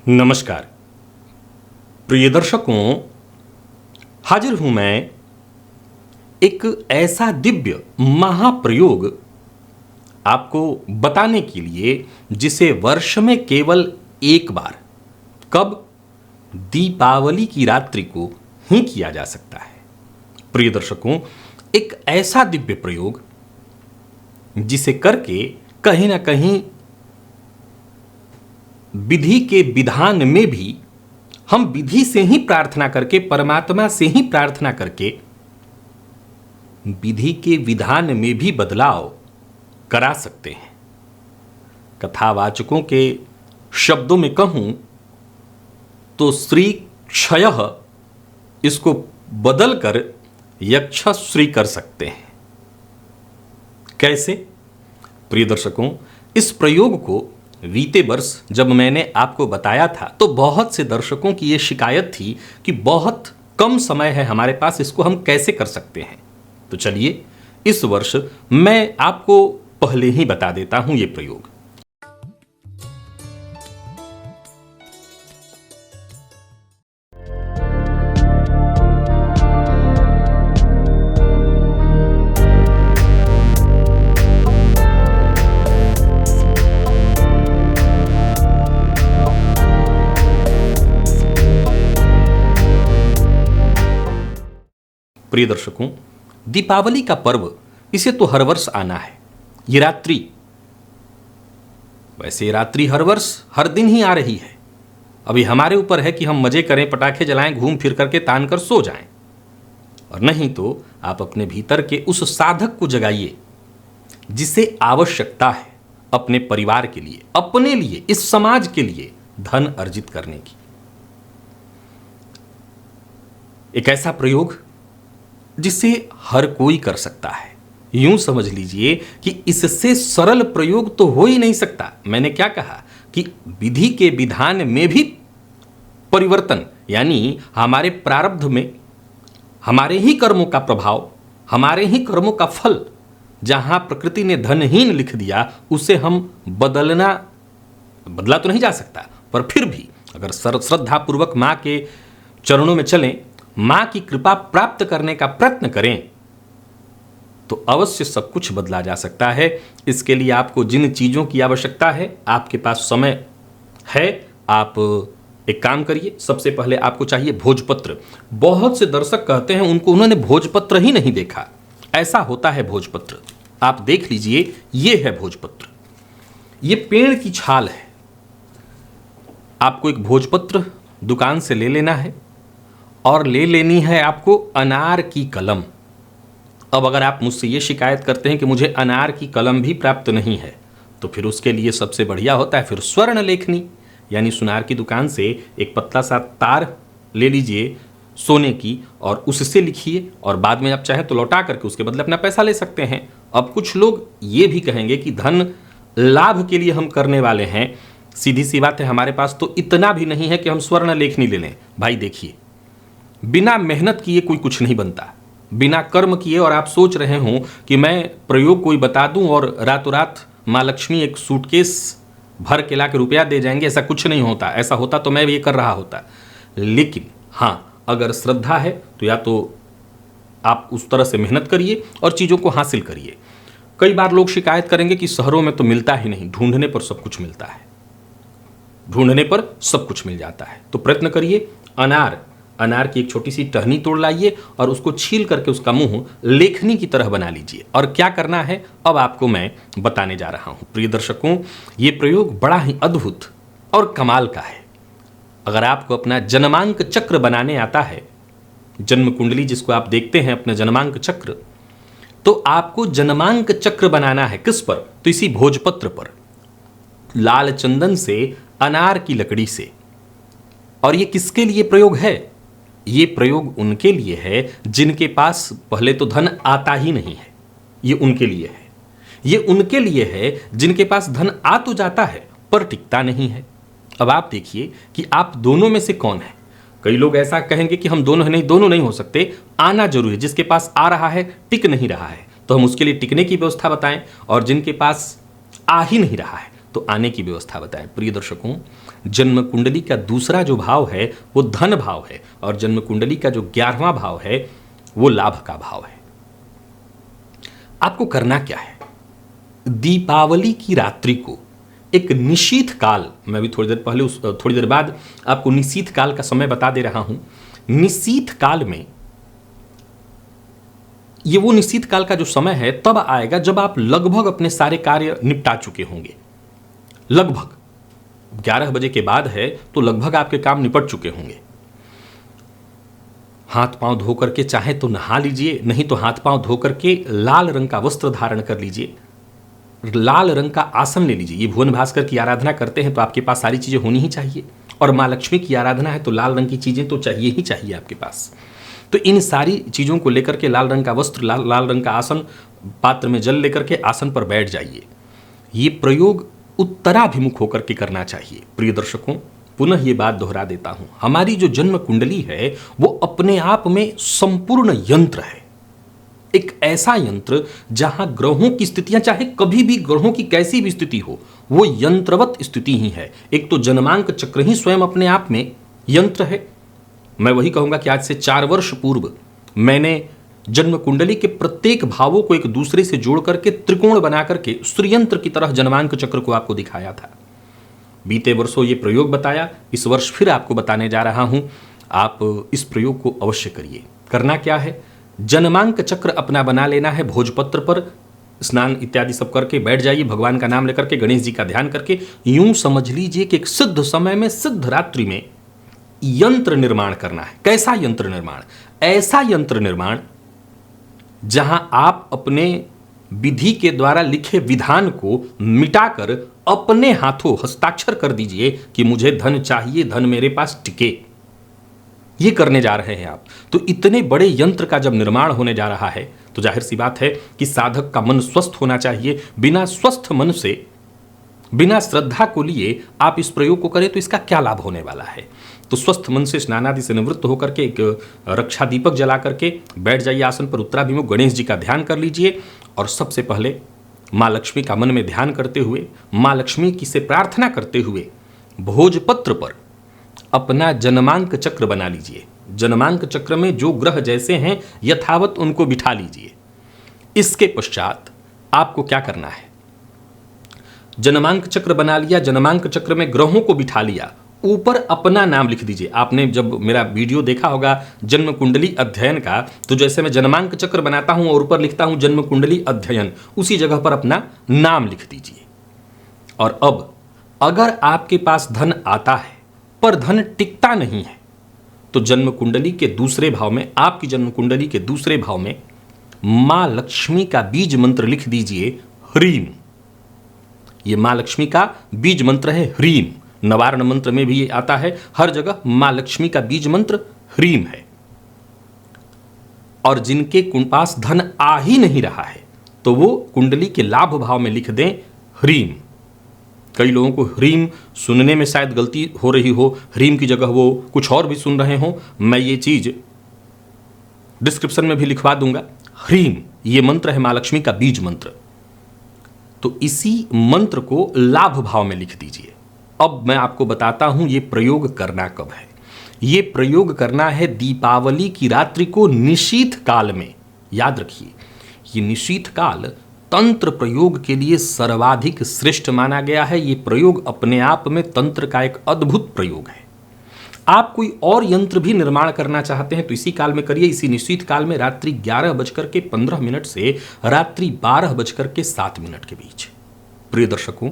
नमस्कार प्रिय दर्शकों, हाजिर हूं मैं एक ऐसा दिव्य महाप्रयोग आपको बताने के लिए जिसे वर्ष में केवल एक बार, कब, दीपावली की रात्रि को ही किया जा सकता है। प्रिय दर्शकों, एक ऐसा दिव्य प्रयोग जिसे करके कहीं ना कहीं विधि के विधान में भी हम विधि से ही प्रार्थना करके, परमात्मा से ही प्रार्थना करके विधि के विधान में भी बदलाव करा सकते हैं। कथावाचकों के शब्दों में कहूं तो श्री क्षयः इसको बदलकर यक्षश्री कर सकते हैं। कैसे? प्रिय दर्शकों, इस प्रयोग को बीते वर्ष जब मैंने आपको बताया था तो बहुत से दर्शकों की यह शिकायत थी कि बहुत कम समय है हमारे पास, इसको हम कैसे कर सकते हैं। तो चलिए इस वर्ष मैं आपको पहले ही बता देता हूं ये प्रयोग। प्रिय दर्शकों, दीपावली का पर्व, इसे तो हर वर्ष आना है। ये रात्रि, वैसे ये रात्रि हर वर्ष हर दिन ही आ रही है। अभी हमारे ऊपर है कि हम मजे करें, पटाखे जलाएं, घूम फिर करके तान कर सो जाएं, और नहीं तो आप अपने भीतर के उस साधक को जगाइए जिसे आवश्यकता है अपने परिवार के लिए, अपने लिए, इस समाज के लिए धन अर्जित करने की। एक ऐसा प्रयोग जिसे हर कोई कर सकता है। यूं समझ लीजिए कि इससे सरल प्रयोग तो हो ही नहीं सकता। मैंने क्या कहा कि विधि के विधान में भी परिवर्तन, यानी हमारे प्रारब्ध में हमारे ही कर्मों का प्रभाव, हमारे ही कर्मों का फल, जहां प्रकृति ने धनहीन लिख दिया उसे हम बदला तो नहीं जा सकता, पर फिर भी अगर श्रद्धा पूर्वक मां के चरणों में चलें, मां की कृपा प्राप्त करने का प्रयत्न करें तो अवश्य सब कुछ बदला जा सकता है। इसके लिए आपको जिन चीजों की आवश्यकता है, आपके पास समय है, आप एक काम करिए। सबसे पहले आपको चाहिए भोजपत्र। बहुत से दर्शक कहते हैं उन्होंने भोजपत्र ही नहीं देखा। ऐसा होता है भोजपत्र, आप देख लीजिए, ये है भोजपत्र। ये पेड़ की छाल है। आपको एक भोजपत्र दुकान से ले लेना है और ले लेनी है आपको अनार की कलम। अब अगर आप मुझसे ये शिकायत करते हैं कि मुझे अनार की कलम भी प्राप्त नहीं है, तो फिर उसके लिए सबसे बढ़िया होता है फिर स्वर्ण लेखनी, यानी सुनार की दुकान से एक पतला सा तार ले लीजिए सोने की और उससे लिखिए, और बाद में आप चाहे तो लौटा करके उसके बदले अपना पैसा ले सकते हैं। अब कुछ लोग ये भी कहेंगे कि धन लाभ के लिए हम करने वाले हैं। सीधी सी बात है, हमारे पास तो इतना भी नहीं है कि हम स्वर्ण लेखनी ले लें। भाई देखिए, बिना मेहनत किए कोई कुछ नहीं बनता, बिना कर्म किए। और आप सोच रहे हो कि मैं प्रयोग कोई बता दूं और रातों रात माँ लक्ष्मी एक सूटकेस भर के ला के रुपया दे जाएंगे, ऐसा कुछ नहीं होता। ऐसा होता तो मैं भी ये कर रहा होता। लेकिन हाँ, अगर श्रद्धा है तो या तो आप उस तरह से मेहनत करिए और चीज़ों को हासिल करिए। कई बार लोग शिकायत करेंगे कि शहरों में तो मिलता ही नहीं, ढूंढने पर सब कुछ मिलता है, ढूंढने पर सब कुछ मिल जाता है। तो प्रयत्न करिए, अनार की एक छोटी सी टहनी तोड़ लाइए और उसको छील करके उसका मुंह लेखनी की तरह बना लीजिए। और क्या करना है अब आपको मैं बताने जा रहा हूं। प्रिय दर्शकों, ये प्रयोग बड़ा ही अद्भुत और कमाल का है। अगर आपको अपना जन्मांक चक्र बनाने आता है, जन्म कुंडली जिसको आप देखते हैं अपने जन्मांक चक्र, तो आपको जन्मांक चक्र बनाना है किस पर? तो इसी भोजपत्र पर, लाल चंदन से, अनार की लकड़ी से। और ये किसके लिए प्रयोग है? ये प्रयोग उनके लिए है जिनके पास पहले तो धन आता ही नहीं है। ये उनके लिए है। ये उनके लिए है जिनके पास धन आ तो जाता है पर टिकता नहीं है। अब आप देखिए कि आप दोनों में से कौन है। कई लोग ऐसा कहेंगे कि हम दोनों नहीं, दोनों नहीं हो सकते, आना जरूरी है। जिसके पास आ रहा है टिक नहीं रहा है तो हम उसके लिए टिकने की व्यवस्था बताएं, और जिनके पास आ ही नहीं रहा है तो आने की व्यवस्था बताएं। प्रिय दर्शकों, जन्म कुंडली का दूसरा जो भाव है वो धन भाव है और जन्म कुंडली का जो 11वां भाव है वो लाभ का भाव है। आपको करना क्या है? दीपावली की रात्रि को एक निशीथ काल, मैं भी थोड़ी देर बाद आपको निशीथ काल का समय बता दे रहा हूं। निशीथ काल में, ये वो निशीथ काल का जो समय है तब आएगा जब आप लगभग अपने सारे कार्य निपटा चुके होंगे। लगभग 11 बजे के बाद है तो लगभग आपके काम निपट चुके होंगे। हाथ पांव धो करके चाहे तो नहा लीजिए, नहीं तो हाथ पांव धो करके लाल रंग का वस्त्र धारण कर लीजिए, लाल रंग का आसन ले लीजिए। ये भुवन भास्कर की आराधना करते हैं तो आपके पास सारी चीजें होनी ही चाहिए, और माँ लक्ष्मी की आराधना है तो लाल रंग की चीजें तो चाहिए ही चाहिए आपके पास। तो इन सारी चीजों को लेकर के लाल रंग का वस्त्र, लाल रंग का आसन, पात्र में जल लेकर के आसन पर बैठ जाइए। ये प्रयोग उत्तराभिमुख होकर के करना चाहिए। प्रिय दर्शकों, पुनः ये बात दोहरा देता हूं, हमारी जो जन्म कुंडली है वो अपने आप में संपूर्ण यंत्र है। एक ऐसा यंत्र जहां ग्रहों की स्थितियां, चाहे कभी भी ग्रहों की कैसी भी स्थिति हो, वो यंत्रवत स्थिति ही है। एक तो जन्मांक चक्र ही स्वयं अपने आप में यंत्र है। मैं वही कहूंगा कि आज से 4 वर्ष पूर्व मैंने जन्म कुंडली के प्रत्येक भावों को एक दूसरे से जोड़ करके त्रिकोण बना करके श्रीयंत्र की तरह जन्मांक चक्र को आपको दिखाया था। बीते वर्षों ये प्रयोग बताया, इस वर्ष फिर आपको बताने जा रहा हूं। आप इस प्रयोग को अवश्य करिए। करना क्या है? जन्मांक चक्र अपना बना लेना है। भोजपत्र पर स्नान इत्यादि सब करके बैठ जाइए, भगवान का नाम लेकर के, गणेश जी का ध्यान करके। यूं समझ लीजिए कि एक सिद्ध समय में, सिद्ध रात्रि में यंत्र निर्माण करना है। कैसा यंत्र निर्माण? ऐसा यंत्र निर्माण जहां आप अपने विधि के द्वारा लिखे विधान को मिटाकर अपने हाथों हस्ताक्षर कर दीजिए कि मुझे धन चाहिए, धन मेरे पास टिके। ये करने जा रहे हैं आप। तो इतने बड़े यंत्र का जब निर्माण होने जा रहा है तो जाहिर सी बात है कि साधक का मन स्वस्थ होना चाहिए। बिना स्वस्थ मन से, बिना श्रद्धा को लिए आप इस प्रयोग को करें तो इसका क्या लाभ होने वाला है? तो स्वस्थ मन से स्नानादि से निवृत्त होकर के एक रक्षा दीपक जला करके बैठ जाइए आसन पर, उत्तराभिमुख गणेश जी का ध्यान कर लीजिए और सबसे पहले माँ लक्ष्मी का मन में ध्यान करते हुए, माँ लक्ष्मी की से प्रार्थना करते हुए भोजपत्र पर अपना जन्मांक चक्र बना लीजिए। जन्मांक चक्र में जो ग्रह जैसे हैं यथावत उनको बिठा लीजिए। इसके पश्चात आपको क्या करना है? जन्मांक चक्र बना लिया, जन्मांक चक्र में ग्रहों को बिठा लिया, ऊपर अपना नाम लिख दीजिए। आपने जब मेरा वीडियो देखा होगा जन्म कुंडली अध्ययन का, तो जैसे मैं जन्मांक चक्र बनाता हूं और ऊपर लिखता हूं जन्म कुंडली अध्ययन, उसी जगह पर अपना नाम लिख दीजिए। और अब अगर आपके पास धन आता है पर धन टिकता नहीं है तो जन्म कुंडली के दूसरे भाव में, आपकी जन्म कुंडली के दूसरे भाव में मां लक्ष्मी का बीज मंत्र लिख दीजिए, ह्रीम। ये मां लक्ष्मी का बीज मंत्र है, ह्रीम। नवारण मंत्र में भी ये आता है, हर जगह मां लक्ष्मी का बीज मंत्र ह्रीम है। और जिनके पास धन आ ही नहीं रहा है तो वो कुंडली के लाभ भाव में लिख दें ह्रीम। कई लोगों को ह्रीम सुनने में शायद गलती हो रही हो, ह्रीम की जगह वो कुछ और भी सुन रहे हो। मैं ये चीज डिस्क्रिप्शन में भी लिखवा दूंगा। ह्रीम ये मंत्र है मां लक्ष्मी का बीज मंत्र। तो इसी मंत्र को लाभ भाव में लिख दीजिए। अब मैं आपको बताता हूं ये प्रयोग करना कब है। ये प्रयोग करना है दीपावली की रात्रि को निशीथ काल में। याद रखिए, ये निशीथ काल तंत्र प्रयोग के लिए सर्वाधिक श्रेष्ठ माना गया है। ये प्रयोग अपने आप में तंत्र का एक अद्भुत प्रयोग है। आप कोई और यंत्र भी निर्माण करना चाहते हैं तो इसी काल में करिए, इसी निश्चित काल में, रात्रि 11:15 से रात्रि 12:07 के बीच। प्रिय दर्शकों,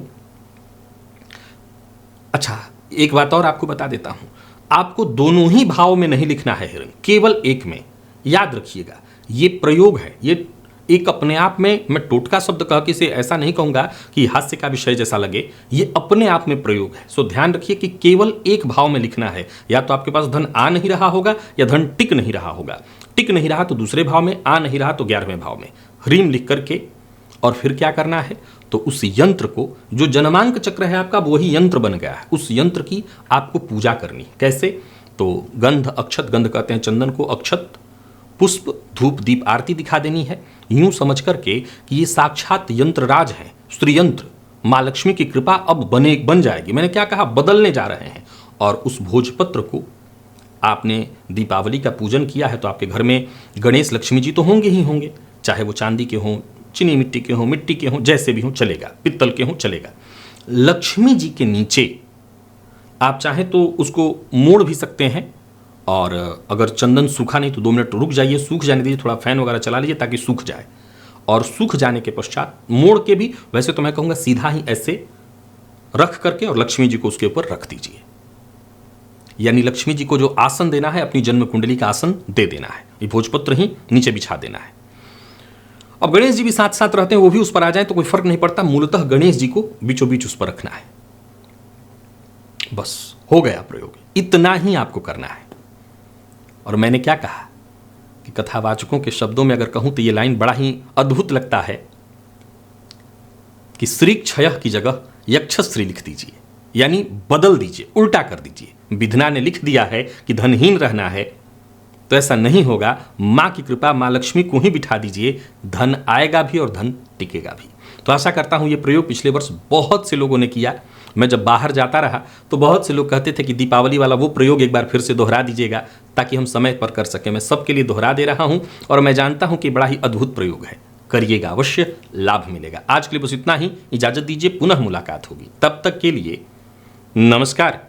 अच्छा एक बात और आपको बता देता हूं, आपको दोनों ही भाव में नहीं लिखना है हिरण, केवल एक में। याद रखिएगा, ये प्रयोग है, ये एक अपने आप में, मैं टोटका शब्द कह के इसे ऐसा नहीं कहूंगा कि हास्य का विषय जैसा लगे, ये अपने आप में प्रयोग है। सो ध्यान रखिए कि केवल एक भाव में लिखना है। या तो आपके पास धन आ नहीं रहा होगा या धन टिक नहीं रहा होगा। टिक नहीं रहा तो दूसरे भाव में, आ नहीं रहा तो 11वें भाव में ह्रीम लिख करके। और फिर क्या करना है, तो उस यंत्र को, जो जन्मांक चक्र है आपका वही यंत्र बन गया है, उस यंत्र की आपको पूजा करनी। कैसे? तो गंध, अक्षत, गंध कहते हैं चंदन को, अक्षत, पुष्प, धूप, दीप, आरती दिखा देनी है। यूं समझ करके कि ये साक्षात यंत्रराज हैं, श्रीयंत्र माँ लक्ष्मी की कृपा अब बन जाएगी। मैंने क्या कहा, बदलने जा रहे हैं। और उस भोजपत्र को आपने दीपावली का पूजन किया है तो आपके घर में गणेश लक्ष्मी जी तो होंगे ही होंगे, चाहे वो चांदी के हों, चीनी मिट्टी के हों, मिट्टी के हों, जैसे भी हों चलेगा, पित्तल के हों चलेगा। लक्ष्मी जी के नीचे आप चाहें तो उसको मोड़ भी सकते हैं, और अगर चंदन सूखा नहीं तो 2 मिनट रुक जाइए, सूख जाने दीजिए, थोड़ा फैन वगैरह चला लीजिए ताकि सूख जाए। और सूख जाने के पश्चात मोड़ के भी, वैसे तो मैं कहूँगा सीधा ही ऐसे रख करके और लक्ष्मी जी को उसके ऊपर रख दीजिए। यानी लक्ष्मी जी को जो आसन देना है, अपनी जन्म कुंडली का आसन दे देना है, ये भोजपत्र ही नीचे बिछा देना है। अब गणेश जी भी साथ साथ रहते हैं, वो भी उस पर आ जाए तो कोई फर्क नहीं पड़ता, मूलतः गणेश जी को बीचों बीच उस पर रखना है। बस हो गया प्रयोग, इतना ही आपको करना है। और मैंने क्या कहा कि कथावाचकों के शब्दों में अगर कहूं तो ये लाइन बड़ा ही अद्भुत लगता है कि श्री क्षय की जगह यक्षश्री लिख दीजिए, यानी बदल दीजिए, उल्टा कर दीजिए। विधना ने लिख दिया है कि धनहीन रहना है, तो ऐसा नहीं होगा। माँ की कृपा, माँ लक्ष्मी को ही बिठा दीजिए, धन आएगा भी और धन टिकेगा भी। तो आशा करता हूँ ये प्रयोग पिछले वर्ष बहुत से लोगों ने किया। मैं जब बाहर जाता रहा तो बहुत से लोग कहते थे कि दीपावली वाला वो प्रयोग एक बार फिर से दोहरा दीजिएगा ताकि हम समय पर कर सकें। मैं सबके लिए दोहरा दे रहा हूँ और मैं जानता हूँ कि बड़ा ही अद्भुत प्रयोग है, करिएगा, अवश्य लाभ मिलेगा। आज के लिए बस इतना ही, इजाजत दीजिए, पुनः मुलाकात होगी। तब तक के लिए नमस्कार।